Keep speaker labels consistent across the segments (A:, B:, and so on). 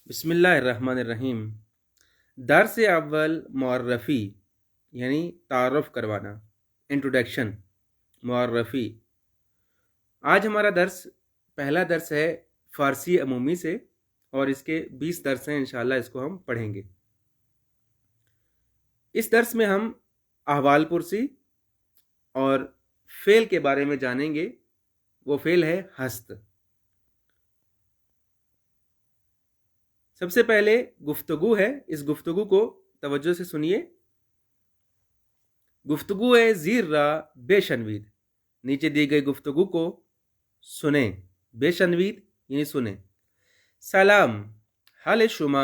A: बिस्मिल्लाहिर्रहमानिर्रहीम। दर्स अव्वल मुअर्रफ़ी यानी तारुफ़ करवाना, इंट्रोडक्शन, मुअर्रफ़ी। आज हमारा पहला दर्स है फ़ारसी अमूमी से और इसके 20 दर्स हैं, इंशाअल्लाह इसको हम पढ़ेंगे। इस दर्स में हम अहवाल पुरसी और फ़ेल के बारे में जानेंगे। वो फ़ेल है हस्त। सबसे पहले गुफ्तगू है, इस गुफ्तगू को तवज्जो से सुनिए। गुफ्तगू है ज़ीर्रा बेशनवीद। नीचे दी गई गुफ्तगू को सुने, बेशनवीद यानी सुने। सलाम, हाल शुमा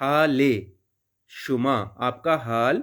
A: हाले शुमा, आपका हाल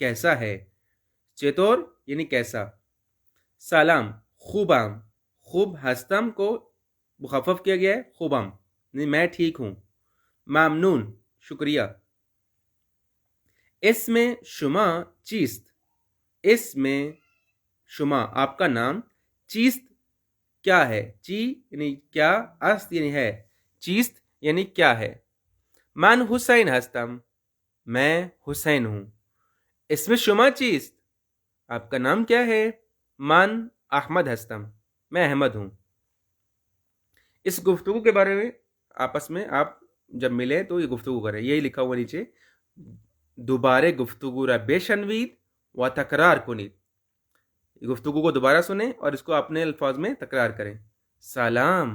A: कैसा है? चतोर यानी कैसा। सलाम, खूबाम, खूब हस्तम को मुखफ़फ़ किया गया है, खूबाम यानी मैं ठीक हूँ। ममनून, शुक्रिया। इसमें शुमा चीस्त, इसमें शुमा आपका नाम, चीस्त क्या है, ची यानी क्या, अस्त यानी है, चीस्त यानी क्या है। मन हुसैन हस्तम, मैं हुसैन हूँ। इसमें शुमा चीस्त, आपका नाम क्या है। मन अहमद हस्तम, मैं अहमद हूँ। इस गुफ्तगू के बारे में आपस में आप जब मिले तो ये गुफ्तगू करें, यही लिखा हुआ नीचे। दोबारे गुफ्तगू रा बेशनवीद व तकरार कुनीद, गुफ्तगू को दोबारा सुने और इसको अपने अल्फाज में तकरार करें। सलाम,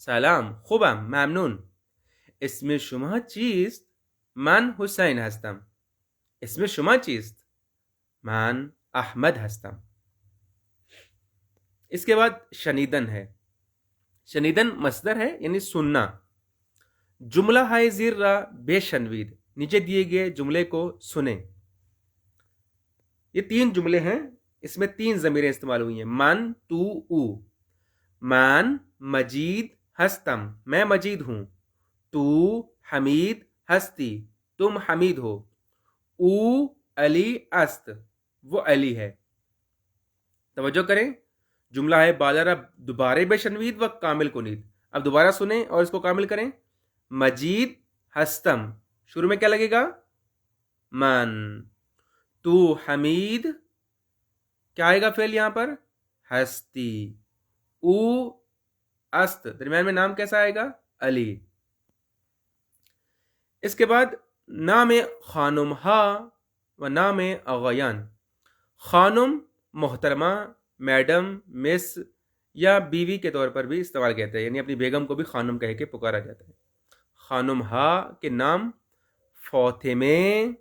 A: सलाम, खूबम, ममनून। इसमें शुमा चीस्त? मन हुसैन हस्तम। इसमें शुमा चीस्त? मन अहमद हस्तम। इसके बाद शनीदन है। शनीदन मसदर है यानी सुनना। जुमला हाय ज़िर्रा बेशनवीद, नीचे दिए गए जुमले को सुने। ये 3 जुमले हैं, इसमें 3 ज़मीरें इस्तेमाल हुई हैं, मन, तू, ऊ। मन मजीद हस्तम, मैं मजीद हूं। तू हमीद हस्ती, तुम हमीद हो। ऊ अली अस्त, वो अली है। तवज्जो करें, जुमला है बाजारा दोबारे बेशनवीद व कामिल कुनीद। अब दोबारा सुने और इसको कामिल करें। मजीद हस्तम, शुरू में क्या लगेगा, मन। तू हमीद, क्या आएगा फेल यहां पर, हस्ती। ऊ अस्त, दरम्यान में नाम कैसा आएगा, अली। इसके बाद नाम खानुम हा व नाम अगयान। खानुम मोहतरमा, मैडम, मिस या बीवी के तौर पर भी इस्तेमाल कहते हैं, यानी अपनी बेगम को भी खानुम कह के पुकारा जाता है। खानुम हा के नाम फ़ातिमे।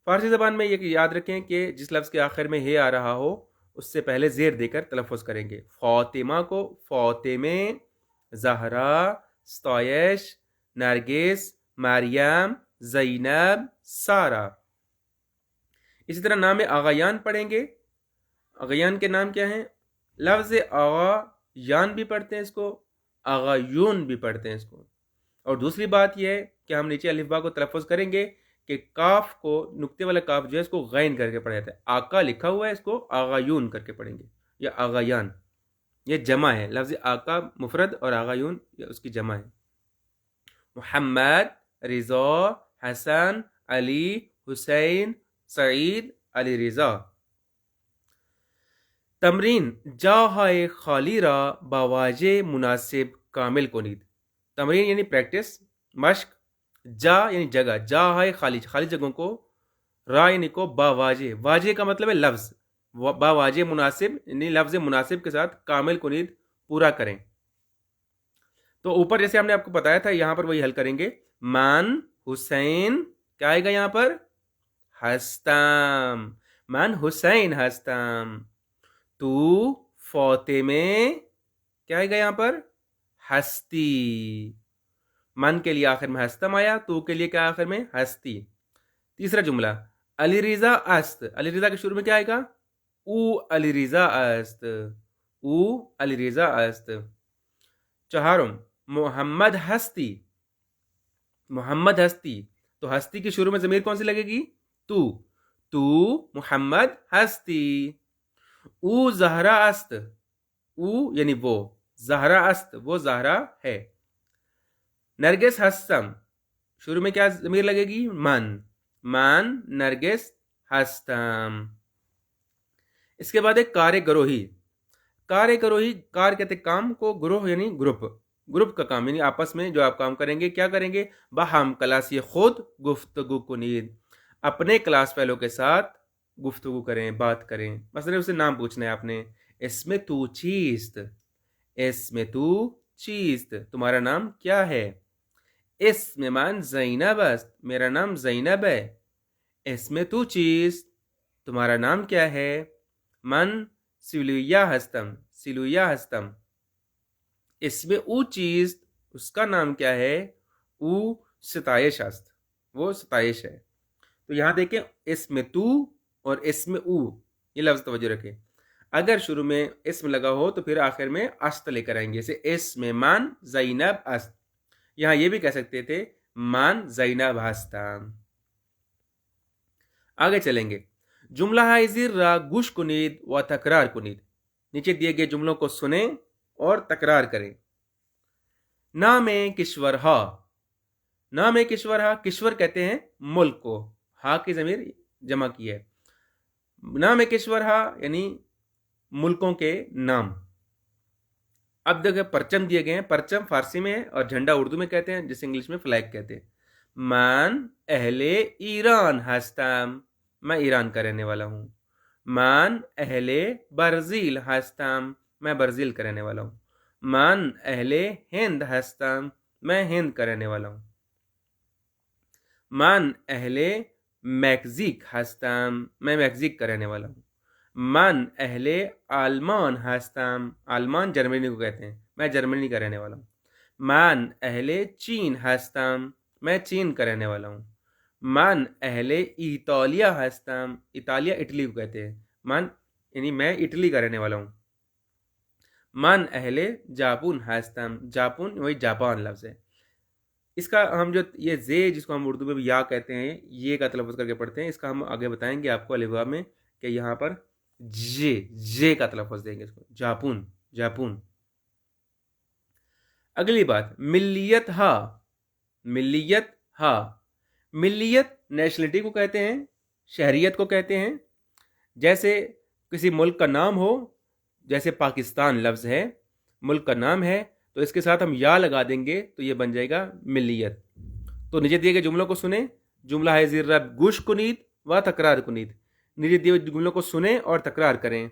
A: फारसी ज़बान में ये याद रखें कि जिस लफ्ज़ के आखिर में हे आ रहा हो उससे पहले ज़ेर देकर तलफ़ुज़ करेंगे। फ़ातिमा को फ़ातिमे, ज़हरा, स्तायश, नरगिस, मरियम, ज़ैनब, सारा। इसी तरह नाम आगायान पढ़ेंगे। आगायान के नाम क्या हैं, लफ्ज़ आगायान भी पढ़ते हैं इसको, आगायून भी पढ़ते हैं इसको। और दूसरी बात यह है कि हम नीचे अलिफ़बा को तलफ़ुज़ करेंगे कि काफ को, नुक्ते वाला काफ जो है इसको गैन करके पढ़ा जाता है। आका लिखा हुआ है, इसको आगायून करके पढ़ेंगे या आगायान। ये जमा है, लफ्ज़ आका मुफरद और आगायून या उसकी जमा है। मोहम्मद, रिज़ा, हसन, अली, हुसैन, सईद, अली रिज़ा। तमरीन, जा हाय खाली रा बावाजे मुनासिब कामिल कुनीद। तमरीन यानी प्रैक्टिस, मश्क। जा यानी जगह, जा हाय खाली, खाली जगहों को। रा यानी को, बावाजे, वाजे का मतलब है लफ्ज़, बावाजे मुनासिब यानी लफ्ज़ मुनासिब के साथ कामिल कुनीद पूरा करें। तो ऊपर जैसे हमने आपको बताया था, यहां पर वही हल करेंगे। मान हुसैन, क्या आएगा यहां पर, हस्तम, मान हुसैन हस्तम। तू फातिमे, क्या आएगा यहां पर, हस्ती। मन के लिए आखिर में हस्तम आया, तू के लिए क्या आखिर में, हस्ती। तीसरा जुमला, अली रिजा अस्त। अली रिजा के शुरू में क्या आएगा, ऊ अली रिजा अस्त, ऊ अली रिजा अस्त। चौहारुम, मोहम्मद हस्ती, मोहम्मद हस्ती। तो हस्ती की शुरू में जमीर कौन सी लगेगी, तू। तू मोहम्मद हस्ती। ऊ जहरा अस्त, ऊ यानी वो, ज़हरा अस्त, वो ज़हरा है। नरगिस हस्तम, शुरू में क्या ज़मीर लगेगी? मन। मान नरगिस हस्तम। इसके बाद एक कार्य गरोही। कार्य गरोही, कार्य कहते काम को, ग्रोह यानी ग्रुप, ग्रुप का काम यानी आपस में जो आप काम करेंगे। क्या करेंगे? बाहम क्लासी खुद गुफ्तगू कुनीद, अपने क्लास फेलो के साथ गुफ्तगू करें, बात करें। मसलन उससे नाम पूछना है आपने, इसमें तू चीस्त, इसमें तू चीस्त, तुम्हारा नाम क्या है? इसमें मान जैनब अस्त, मेरा नाम जैनब है। इसमें तू चीज, तुम्हारा नाम क्या है? मन सिलुया हस्तम, सिलुया हस्तम। इसमें ऊ चीज, उसका नाम क्या है? ऊ सताइश अस्त, वो सताइश है। तो यहां देखें, इसमें तू और इसमें ऊ, ये लफ्ज तवज्जो रखें। अगर शुरू में इसम लगा हो तो फिर आखिर में अस्त लेकर आएंगे, जैसे इसमें मान जैनब अस्त। यहां ये भी कह सकते थे मान जैनब हस्तम। आगे चलेंगे। जुमला हाजिर रा गुश कुनीद व तकरार कुनीद, नीचे दिए गए जुमलों को सुने और तकरार करें। नाम किश्वर हा, नाम किश्वर हा, किश्वर कहते हैं मुल्क को, हा की जमीर जमा की है। नाम किश्वर हा यानी मुल्कों के नाम। अब देखिए परचम दिए गए हैं, परचम फारसी में है और झंडा उर्दू में कहते हैं, जिसे इंग्लिश में फ्लैग कहते हैं। मान अहले ईरान हस्तम, मैं ईरान का रहने वाला हूँ। मान अहले ब्राज़ील हस्तम, मैं ब्राज़ील का रहने वाला हूँ। मान अहले हिंद हस्तम, मैं हिंद का रहने वाला हूँ। मान अहले मैक्सिक हस्तम, मैं मैक्सिक का रहने वाला हूँ। मान अहले आलमान हस्तम, आलमान जर्मनी को कहते हैं, मैं जर्मनी का रहने वाला हूँ। मान अहले चीन हस्तम, मैं चीन का रहने वाला हूँ। मान अहले इतालिया हस्तम, इतालिया इटली को कहते हैं, मान यानी मैं इटली का रहने वाला हूँ। मान अहले जापुन हस्तम, जापुन वही जापान लफ्ज़ है। इसका हम जो ये जे जिसको हम उर्दू में भी या कहते हैं, ये का तलफ़्फ़ुज़ करके पढ़ते हैं, इसका हम आगे बताएंगे आपको अलिफ़ में कि यहाँ पर जे का तलफ़्फ़ुज़ देंगे इसको, जापुन, जापुन। अगली बात, मिल्लियत हा, मिल्लियत हा। मिल्लियत नेशनलिटी को कहते हैं, शहरियत को कहते हैं। जैसे किसी मुल्क का नाम हो, जैसे पाकिस्तान लफ्ज़ है, मुल्क का नाम है, तो इसके साथ हम या लगा देंगे तो ये बन जाएगा मिल्लियत। तो नीचे दिए गए जुमलों को सुने, जुमला है ज़िर रब गुश कुनीद व तकरार कुनीद, नीचे दिए गए जुमलों को सुने और तकरार करें।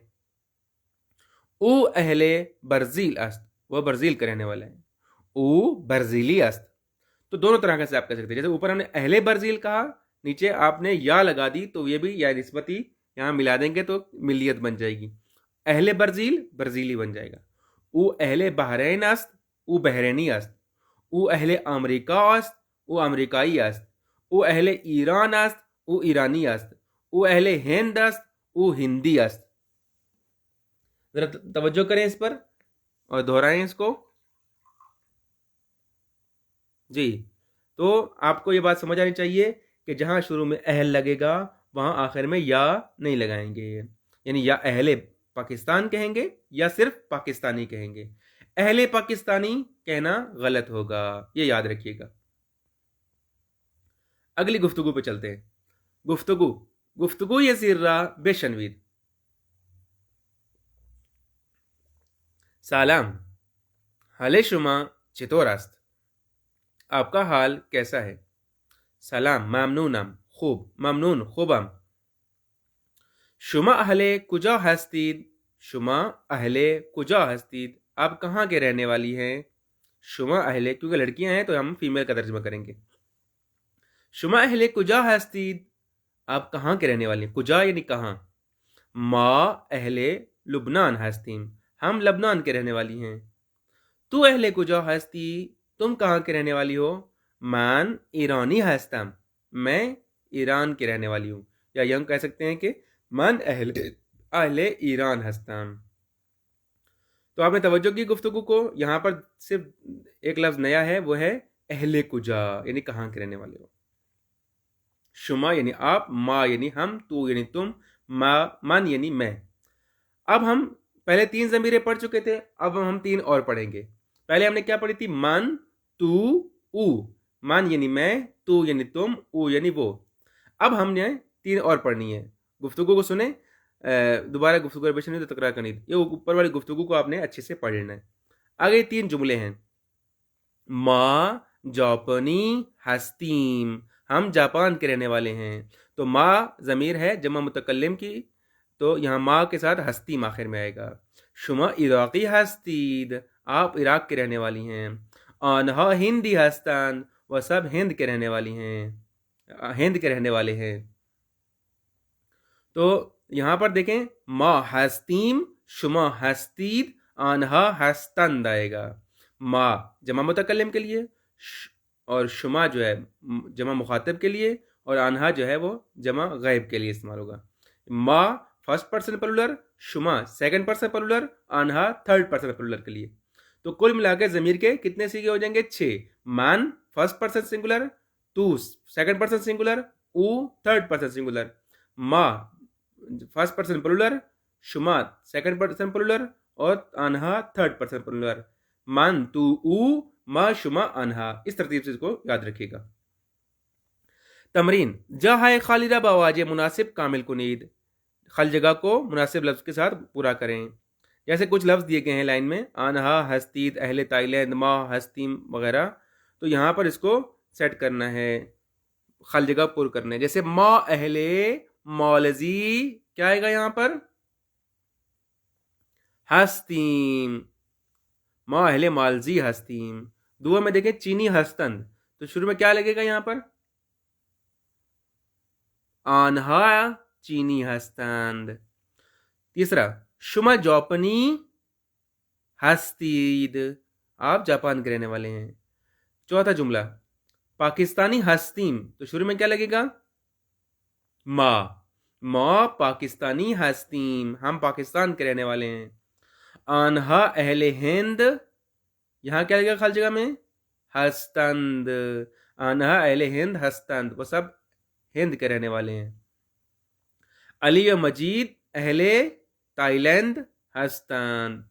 A: ओ अहले ब्राज़ील अस्त, वह ब्राज़ील का रहने वाला है। ओ ब्राज़ीली अस्त। तो दोनों तरह से आप कह सकते हैं, जैसे ऊपर हमने अहले ब्राज़ील कहा, नीचे आपने या लगा दी तो ये भी या निस्बती यहाँ मिला देंगे तो मिल्लियत बन जाएगी। अहले ब्राज़ील ब्राज़ीली बन जाएगा। ऊ अहले बहरैन अस्त, ऊ बहरैनी अस्त। ऊ अहले अमरीका अस्त, ऊ अमरीकाई अस्त। ऊ अहले ईरान अस्त, ऊ ईरानी अस्त। ऊ अहले हिंद अस्त, ऊ हिंदी अस्त। जरा तवज्जो करें इस पर और दोहराएं इसको जी। तो आपको ये बात समझ आनी चाहिए कि जहां शुरू में अहल लगेगा वहां आखिर में या नहीं लगाएंगे, यानी या अहले पाकिस्तान कहेंगे या सिर्फ पाकिस्तानी कहेंगे। अहले पाकिस्तानी कहना गलत होगा, ये याद रखिएगा। अगली गुफ्तगू पे चलते हैं। गुफ्तगू, गुफ्तगू ये सिर्रा बेशनवीद। सलाम, हाले शुमा चितोर अस्त, आपका हाल कैसा है? सलाम ममनूनम, खूब, ममनून खूबम। शुमा अहले कुजा हस्तीद, शुमा अहले कुजा हस्तीद, आप कहाँ के रहने वाली हैं? शुमा अहले, क्योंकि लड़कियां हैं तो हम फीमेल का तर्जुमा करेंगे। शुमा अहले कुजा हस्तीद, आप कहाँ के रहने वाली हैं? कुजा यानी कहाँ। मा अहले लुबनान हस्तीम, हम लबनान के रहने वाली हैं। तू अहले कुजा हस्ती, तुम कहाँ के रहने वाली हो? मान ईरानी हस्तम, मैं ईरान के रहने वाली हूँ। या यह कह सकते हैं कि मन अहले अहले ईरान हस्तम। तो आपने तवज्जो की गुफ्तगू को, यहाँ पर सिर्फ एक लफ्ज़ नया है, वो है अहले कुजा यानी कहाँ के रहने वाले हो। शुमा यानी आप, मा यानी हम, तू यानी तुम, मा मन यानी मैं। अब हम पहले 3 ज़मीरें पढ़ चुके थे, अब हम 3 और पढ़ेंगे। पहले हमने क्या पढ़ी थी? मन, तू, ऊ। मन यानी मैं, तू यानी तुम, ऊ यानी वो। अब हमने 3 और पढ़नी है। गुफ्तगू को सुने, दोबारा गुफ्तगू का रिवीजन नहीं तो तकरार करनी। ये ऊपर वाली गुफ्तगू को आपने अच्छे से पढ़ लेना है। आगे 3 जुमले हैं। माँ जापानी हस्तीम, हम जापान के रहने वाले हैं। तो माँ ज़मीर है जमा मुतकल्लिम की, तो यहाँ माँ के साथ हस्तीम आखिर में आएगा। शुमा इराक़ी हस्तीद, आप इराक़ के रहने वाली हैं। आनहा हिंदी हस्तान, वह सब हिंद के रहने वाली हैं, हिंद के रहने वाले हैं। तो यहाँ पर देखें, माँ हस्तीम, शुमा हस्तीद, आनहा हस्तंद आएगा। माँ जमा मुतकल्लिम के लिए, और शुमा जो है जमा मुखातिब के लिए, और आनहा जो है वो जमा गैब के लिए इस्तेमाल होगा। माँ फर्स्ट पर्सन प्लूरल, शुमा सेकंड पर्सन प्लूरल, आनहा थर्ड पर्सन प्लूरल के लिए। तो कुल मिलाकर ज़मीर के कितने सीगे हो जाएंगे? 6। मान फर्स्ट पर्सन सिंगुलर, तू सेकंड पर्सन सिंगुलर, ऊ थर्ड पर्सन सिंगुलर। माँ फर्स्ट पर्सन प्लूरल, शुमा सेकंड पर्सन प्लूरल, और आनहा थर्ड पर्सन प्लूरल। मान, तू, ऊ, मा, शुमा, अनहा। इस तरतीब से इसको याद रखिएगा। तमरीन, जहाँ खालिदा बवाज मुनासिब कामिल कुनीद, खल जगह को मुनासिब लफ्ज़ के साथ पूरा करें। जैसे कुछ लफ्ज़ दिए गए हैं लाइन में, आनहा हस्तीद, अहले ताइलैंड, मा हस्तीम वगैरह, तो यहाँ पर इसको सेट करना है, खल जगह पुर करना है। जैसे मा अहले मौलजी, क्या आएगा यहाँ पर? हस्तीम। माँ अहले मालजी हस्तीम। दुआ में देखें चीनी हस्तंद, तो शुरू में क्या लगेगा यहाँ पर? आनहा चीनी हस्तंद। तीसरा, शुमा जापानी हस्तीद, आप जापान के रहने वाले हैं। चौथा जुमला, पाकिस्तानी हस्तीम, तो शुरू में क्या लगेगा? माँ पाकिस्तानी हस्तीम, हम पाकिस्तान के रहने वाले हैं। आनहा अहले हिंद, यहाँ क्या लगेगा खाली जगह में? हस्तंद। आनहा अहले हिंद हस्तंद, वो सब हिंद के रहने वाले हैं। अली व मजीद अहले ताइलैंड हस्तंद,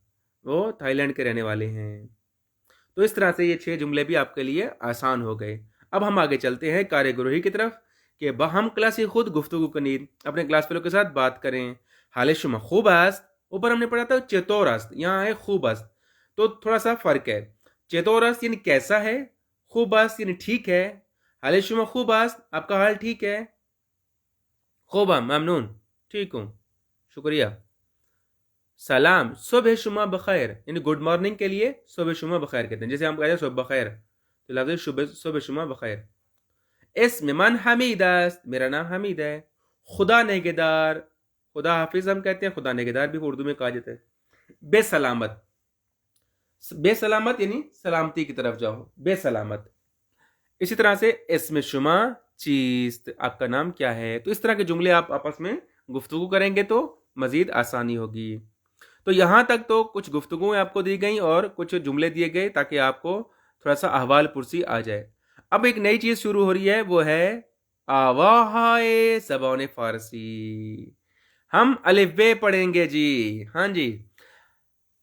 A: वो थाईलैंड के रहने वाले हैं। तो इस तरह से ये 6 जुमले भी आपके लिए आसान हो गए। अब हम आगे चलते हैं कार्यगुरही की तरफ कि हम क्लास खुद गुफ्तगू कनीर अपने क्लास फेलो के साथ बात करें। हाल शुमा खूब अस्त, ऊपर हमने पढ़ा था चेतोर अस्त, यहाँ है खूब अस्त, तो थोड़ा सा फर्क है। चेतोर अस्त यानी कैसा है, खूब अस्त यानी ठीक है। हाल शुमा खूब अस्त, आपका हाल ठीक है। खूबा ममनून, ठीक हूँ, शुक्रिया। सलाम सुबह शुमा बखैर, यानी गुड मॉर्निंग के लिए सुबह शुमा बखैर कहते हैं। जैसे हम कहते हैं सुबह बखैर, तो लफ्ज़ सुबह शुमा बखैर। इसम मन हमीद अस्त, मेरा नाम हमीद है। खुदा नेगेदार, खुदा हाफिज हम कहते हैं, खुदा नेगेदार भी उर्दू में कहा जाता है। बेसलामत, बेसलामत यानी सलामती की तरफ जाओ, बेसलामत। इसी तरह से इसमें शुमा चीज, आपका नाम क्या है। तो इस तरह के जुमले आप आपस में गुफ्तगू करेंगे तो मजीद आसानी होगी। तो यहाँ तक तो कुछ गुफ्तगुएं आपको दी गई और कुछ जुमले दिए गए ताकि आपको थोड़ा सा अहवाल पुरसी आ जाए। अब एक नई चीज़ शुरू हो रही है, वो है आवाहाए ज़बान फ़ारसी। हम अलिफ़ पढ़ेंगे जी। हाँ जी,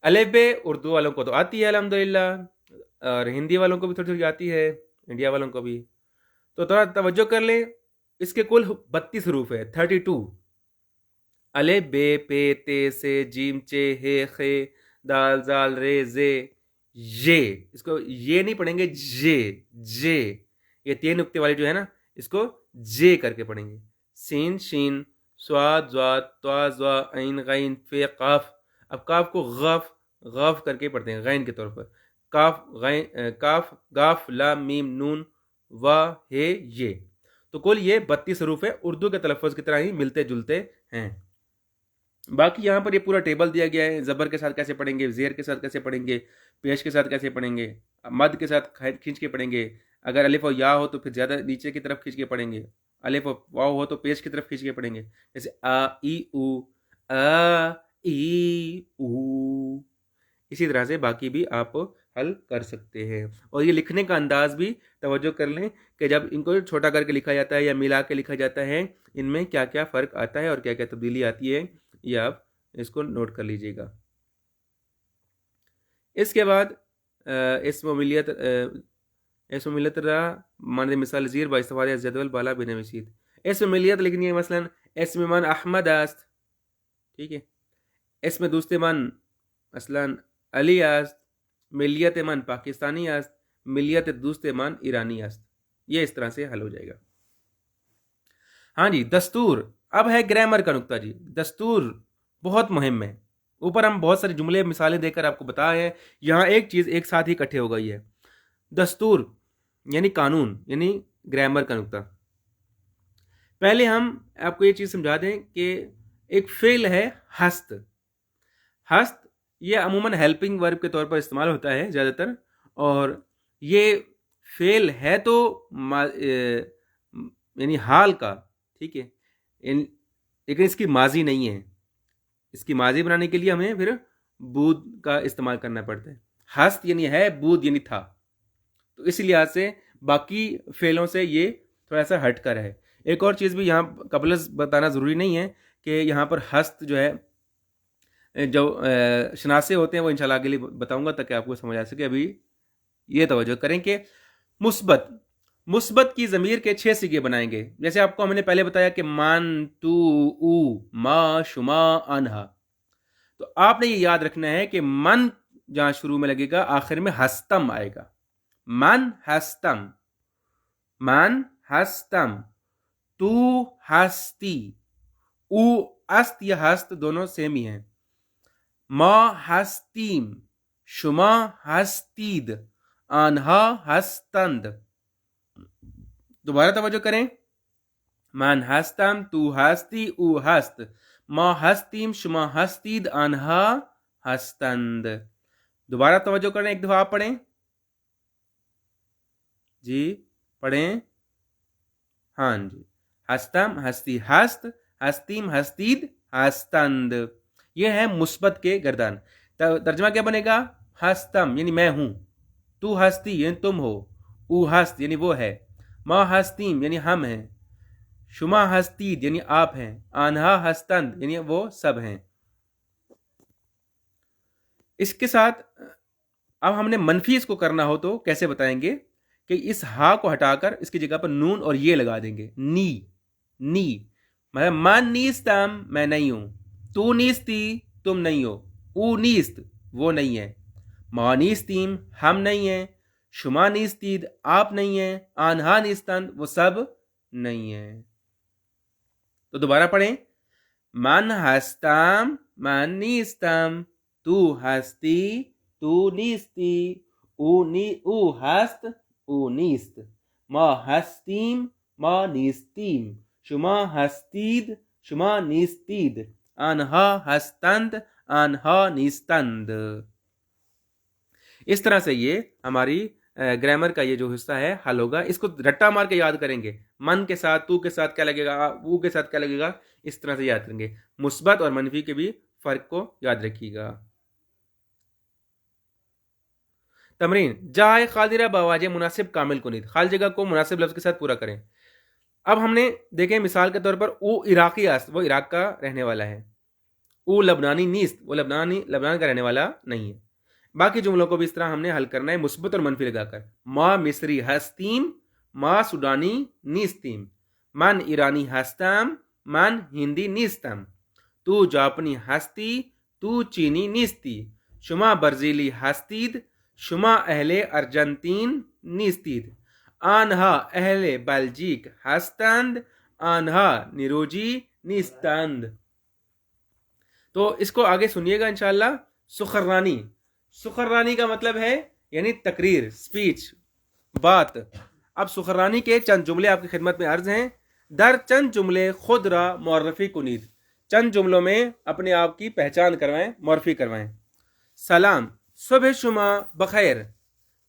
A: अलिफ़ उर्दू वालों को तो आती है अल्हम्दुलिल्लाह, और हिंदी वालों को भी थोड़ी थोड़ी आती है, इंडिया वालों को भी। तो थोड़ा तवज्जो कर ले, इसके कुल 32 हरूफ है, 32। अले बे पे ते से जीम चे हे खे दाल जाल रे जे ये, इसको ये नहीं पढ़ेंगे, जे ये 3 नुक्ते वाले जो है ना, इसको जे करके पढ़ेंगे। सीन शीन स्वाद ज्वाद त्वा ज्वा ऐन गैन फे काफ। अब काफ को गफ करके पढ़ते हैं गैन के तौर पर। काफ गैन काफ गाफ लाम मीम नून वा हे ये। तो कुल ये 32 हरूफ है, उर्दू के तलफ़्फ़ुज़ की तरह ही मिलते जुलते हैं। बाकी यहाँ पर ये पूरा टेबल दिया गया है, ज़बर के साथ कैसे पढ़ेंगे, ज़ेर के साथ कैसे पढ़ेंगे, पेश के साथ कैसे पढ़ेंगे, मद के साथ खींच के पढ़ेंगे। अगर अलिफ और या हो तो फिर ज़्यादा नीचे की तरफ खींच के पढ़ेंगे, अलिफ और वाव हो तो पेश की तरफ खींच के पढ़ेंगे। जैसे आ ई ऊ, आ ई ऊ। इसी तरह से बाकी भी आप हल कर सकते हैं। और ये लिखने का अंदाज भी तवज्जो कर लें कि जब इनको छोटा करके लिखा जाता है या मिला के लिखा जाता है, इनमें क्या क्या फ़र्क आता है और क्या क्या तब्दीली आती है, ये आप इसको नोट कर लीजिएगा। इसके बाद इसम मिलियत रा मानद मिसाल ज़ीर बाइस्तफाद जदवल बाला बिनवीसीद इसम मिलियत, लेकिन ये मसलन इसम मन अहमद आस्त, ठीक है, इसमें दूसरे मन मसलन अली आस्त, मिलियत मन पाकिस्तानी आस्त, मिलियत दूसरे मन ईरानी आस्त। ये इस तरह से हल हो जाएगा। हाँ जी, दस्तूर। अब है ग्रामर का नुक्ता जी। दस्तूर बहुत मुहिम है। ऊपर हम बहुत सारे जुमले मिसालें देकर आपको बताए हैं, यहाँ एक चीज़ एक साथ ही इकट्ठे हो गई है। दस्तूर यानी कानून, यानी ग्रामर का नुक्ता। पहले हम आपको ये चीज़ समझा दें कि एक फेल है हस्त। हस्त ये अमूमन हेल्पिंग वर्ब के तौर पर इस्तेमाल होता है ज़्यादातर, और ये फेल है तो यानी हाल का, ठीक है, लेकिन इसकी माजी नहीं है। इसकी माजी बनाने के लिए हमें फिर बूद का इस्तेमाल करना पड़ता है। हस्त यानी है, बूद यानी था, तो इस लिहाज से बाकी फेलों से ये थोड़ा सा हटकर है। एक और चीज़ भी यहाँ कबलस बताना ज़रूरी नहीं है कि यहाँ पर हस्त जो है, जो शनासे होते हैं वो इंशाल्लाह आगे बताऊंगा ताकि आपको समझ आ सके। अभी ये तवज्जो करें कि मुस्बत की ज़मीर के 6 सिगे बनाएंगे। जैसे आपको हमने पहले बताया कि मान, तू, ऊ, मा, शुमा, अनहा। तो आपने ये याद रखना है कि मन जहां शुरू में लगेगा आखिर में हस्तम आएगा। मन हस्तम, मन हस्तम, तू हस्ती, ऊ अस्त या हस्त दोनों सेम ही हैं। मा हस्तीम, शुमा हस्तीद, अनहा हस्तंद। दोबारा तवज्जो करें। मान हस्तम, तू हस्ती, ऊ हस्त, मा हस्तीम, शुमा हस्तीद, अनहा हस्तंद। दोबारा तवज्जो करें, एक दफा आप पढ़ें जी, पढ़ें। हाँ जी, हस्तम हस्ती हस्त, हस्तीम हस्तीद, हस्तंद। यह है मुस्बत के गर्दान। तर्जमा क्या बनेगा? हस्तम यानी मैं हूं, तू हस्ती यानी तुम हो, ऊ हस्त यानी वो है, मा हस्तीम यानी हम हैं, शुमा हस्तीद यानी आप हैं, आन्हा हस्तंद यानी वो सब हैं। इसके साथ अब हमने मनफी इसको करना हो तो कैसे बताएंगे कि इस हा को हटाकर इसकी जगह पर नून और ये लगा देंगे। नी, नी मतलब मन नीस्तम मैं नहीं हूं, तू नीस्ती तुम नहीं हो, ऊ नीस्त वो नहीं है, मा नीस्तीम हम नहीं हैं, शुमा नीस्तीद आप नहीं हैं, आन्हा नीस्तंद वो सब नहीं है। तो दोबारा पढ़ें। मन हस्तम मन नीस्तम, तू हस्ती तू नीस्ती, ऊ हस्त ऊ नीस्त, मा हस्तीम मा नीस्तीम, शुमा हस्तीद शुमा नीस्तीद, अनहा हस्तंद अनहा नीस्तंद। इस तरह से ये हमारी ग्रामर का ये जो हिस्सा है हल होगा। इसको रट्टा मार के याद करेंगे। मन के साथ तू के साथ क्या लगेगा, ऊ के साथ क्या लगेगा, इस तरह से याद करेंगे। मुस्बत और मनफी के भी फर्क को याद रखिएगा। तमरीन जाए खादिरा बवाजे मुनासिब कामिल कुनीत, खाली जगह को मुनासिब लफ्ज के साथ पूरा करें। अब हमने देखें मिसाल के तौर पर ऊ इराकी आस्त, वो इराक का रहने वाला है। ऊ लबनानी नीस्त, वो लबनान का रहने वाला नहीं है। बाकी जुमलों को भी इस तरह हमने हल करना है मुस्बत और मनफी लगाकर। मा मिस्री हस्तीम, मा सुडानी नीस्तीम, मन ईरानी हस्तम, मन हिंदी नीस्तम, तू जापनी हस्ती तू चीनी नीस्ती, शुमा बर्जीली हस्तीद, शुमा अहले अर्जेंटीन नीस्तीद, आन्हा अहले बल्जीक हस्तंद, आन्हा निरोजी नीस्तंद। तो इसको आगे सुनिएगा इंशाअल्लाह। सुखर्रानी, सुखर्रानी का मतलब है यानी तकरीर, स्पीच, बात। अब सुखर्रानी के चंद जुमले आपकी खिदमत में अर्ज हैं। दर चंद जुमले खुद रा मौरफी कुनीद, चंद जुमलों में अपने आप की पहचान करवाएं, मौरफी करवाएं। सलाम सुबह शुमा बखैर,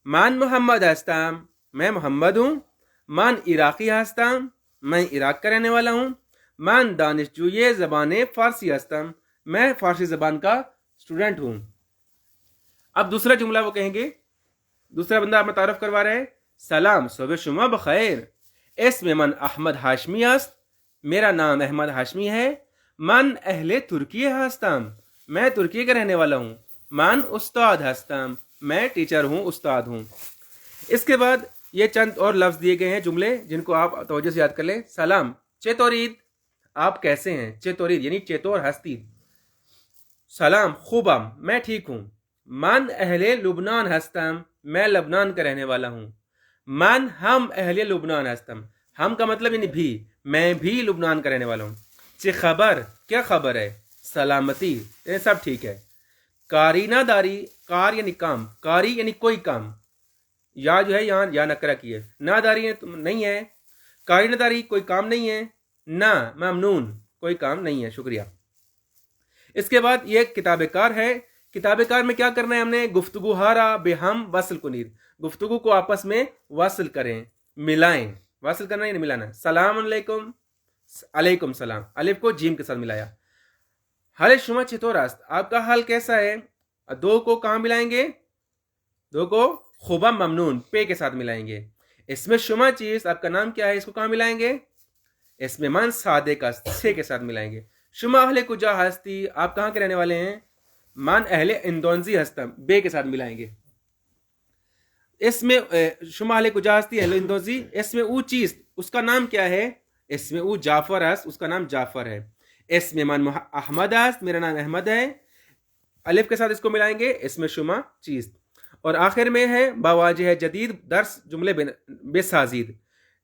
A: मान मोहम्मद हस्ताम मैं मोहम्मद हूँ, मान इराकी हस्ताम मैं इराक का रहने वाला हूँ, मान दानिशजूये ज़बान फ़ारसी हस्ताम मैं फ़ारसी ज़बान का स्टूडेंट हूँ। अब दूसरा जुमला वो कहेंगे, दूसरा बंदा आप तारफ करवा रहे हैं। सलाम सुबह शुमा बखैर, इसमें मन अहमद हाशमी हस्त, मेरा नाम अहमद हाशमी है, मन अहले तुर्की हस्ताम मैं तुर्की का रहने वाला हूँ, मन उस्ताद हस्तम, मैं टीचर हूँ, उस्ताद हूँ। इसके बाद ये चंद और लफ्ज़ दिए गए हैं, जुमले, जिनको आप तवज्जो से याद कर लें। सलाम चेतोरीद, आप कैसे हैं। चेतोरीद यानी चेतोर हस्ती। सलाम खूबम, मैं ठीक हूँ। मन अहले लुबनान हस्तम, मैं लबनान का रहने वाला हूँ। मन हम अहले लुबनान हस्तम, हम का मतलब यानी भी, मैं भी लुबनान का रहने वाला हूँ। चे खबर, क्या खबर है। सलामती, ये सब ठीक है। कारीना दारी, कार यानी काम, कारी यानी कोई काम, या जो है यहाँ या नकरा की है। नादारी है नहीं है। कारीना दारी कोई काम नहीं है। ना ममनून कोई काम नहीं है, शुक्रिया। इसके बाद ये किताब कार है। किताब कार में क्या करना है हमने, गुफ्तगू हारा बेहम वसल कुनीर, गुफ्तगू को आपस में वसल करें, मिलाएं। वसल करना यानी मिलाना। सलाम अलैकुम, अलैकुम सलाम, अलिफ को जीम के साथ मिलाया। हाल शुमा चितोरास्त, आपका हाल कैसा है। दो को कहाँ मिलाएंगे, दो को खुबा ममनून पे के साथ मिलाएंगे। इसमें शुमा चीज, आपका नाम क्या है, इसको कहाँ मिलाएंगे, इसमें मन सादे का से के साथ मिलाएंगे। शुमा अहले कुजा हस्ती, आप कहाँ के रहने वाले हैं। मान अहले इंदौंजी हस्तम, बे के साथ मिलाएंगे। इसमें शुमा अहले कुजा हस्ती अहले इंदौंजी, इसमें ऊ चीज, उसका नाम क्या है, इसमें ऊ जाफर हस्त, उसका नाम जाफर है। इसमें मन अहमद हस्त, मेरा नाम अहमद है, अलिफ के साथ इसको मिलाएंगे। इसमें शुमा चीज। और आखिर में है बावाजह जदीद दर्स जुमले बेसाजीद,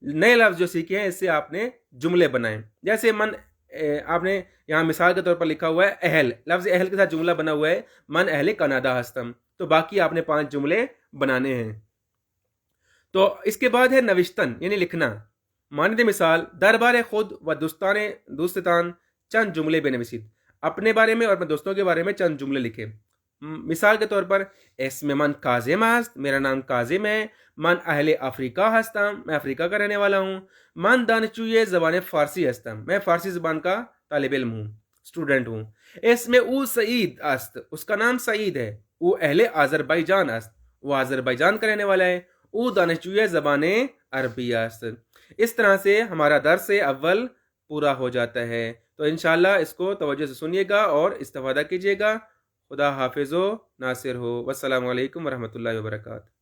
A: नए लफ्ज जो सीखे हैं इससे आपने जुमले बनाए। जैसे मन, आपने यहाँ मिसाल के तौर पर लिखा हुआ है अहल, लफ्ज अहल के साथ जुमला बना हुआ है, मन अहले कनाडा हस्तम, तो बाकी आपने 5 जुमले बनाने हैं। तो इसके बाद है नविश्तन यानी लिखना। मानद मिसाल, दरबार खुद व दोस्तान चंद जुमले बेनविसित, अपने बारे में और अपने दोस्तों के बारे में चंद जुमले लिखे। मिसाल के तौर पर, इसमें मन काजिम हस्त, मेरा नाम काजिम है। मन अहले अफ्रीका हस्तम, मैं अफ्रीका का रहने वाला हूँ। मन दानचुए ज़बान फ़ारसी हस्तम, मैं फ़ारसी ज़बान का तालिब इल्म हूँ, स्टूडेंट हूँ। इसमें ऊ सईद अस्त, उसका नाम सईद है। वो अहले आज़रबाईजान अस्त, वो आज़रबाईजान का रहने वाला है। ऊ दानचुए ज़बान अरबी अस्त। इस तरह से हमारा दर्स अव्वल पूरा हो जाता है। तो इंशाअल्लाह इसको तवज्जो से सुनिएगा और इस्तेफादा कीजिएगा। खुदा हाफिज़ो नासिर हो। वस्सलामु अलैकुम वरहमतुल्लाहि वबरकातुहू।